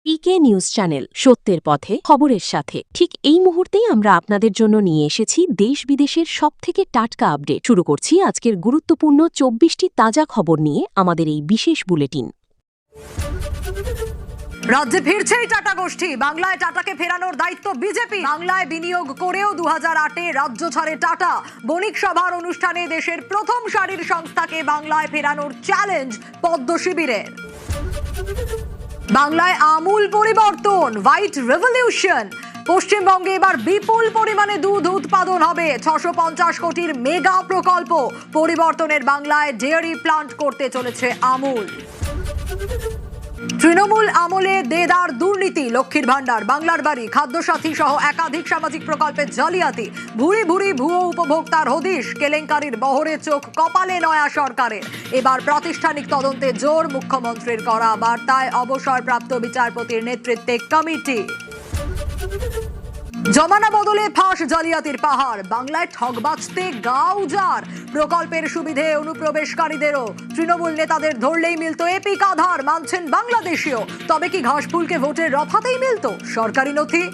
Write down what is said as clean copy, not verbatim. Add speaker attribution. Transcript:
Speaker 1: পিকে news channel, সত্যের পথে খবরের সাথে। ঠিক এই মুহূর্তেই আমরা আপনাদের জন্য নিয়ে এসেছি দেশ বিদেশের সবথেকে টাটকা আপডেট। শুরু করছি আজকের গুরুত্বপূর্ণ 24টি তাজা খবর নিয়ে আমাদের এই বিশেষ বুলেটিন।
Speaker 2: রাজ্যে ফিরছেই টাটা গোষ্ঠী। বাংলায় টাটাকে ফেরানোর দায়িত্ব বিজেপি। বাংলায় বিনিয়োগ করেও 2008-এ রাজ্য ছাড়ে টাটা। বণিক সভার অনুষ্ঠানে দেশের প্রথম সারির সংস্থাকে বাংলায় ফেরানোর চ্যালেঞ্জ পদ্ম শিবিরের। বাংলায় আমূল পরিবর্তন, হোয়াইট রেভলিউশন। পশ্চিমবঙ্গে এবার বিপুল পরিমাণে দুধ উৎপাদন হবে। 650 কোটির মেগা প্রকল্প। পরিবর্তনের বাংলায় ডেয়ারি প্লান্ট করতে চলেছে আমূল। তৃণমূল আমলে দেদার দুর্নীতি, লক্ষ্মীর ভান্ডার, বাংলার বাড়ি, খাদ্যসাথী সহ একাধিক সামাজিক প্রকল্পের জালিয়াতি, ভুরি ভুরি ভুয়ো উপভোক্তার হদিশ। কেলেঙ্কারির বহরে চোখ কপালে নয়া সরকারের। এবার প্রাতিষ্ঠানিক তদন্তে জোর। মুখ্যমন্ত্রীর করা বার্তায় অবসরপ্রাপ্ত বিচারপতির নেতৃত্বে কমিটি। জমানা বদলে ফাঁস জালিয়াতির পাহাড়। বাংলায় ঠগ বাঁচতে গা উজাড়। প্রকল্পের সুবিধে অনুপ্রবেশকারীদেরও। তৃণমূল নেতাদের ধরলেই মিলত এপিক আধার, মানছেন বাংলাদেশীয়। তবে কি ঘাসফুলকে ভোটের রফাতেই মিলত সরকারি নথি?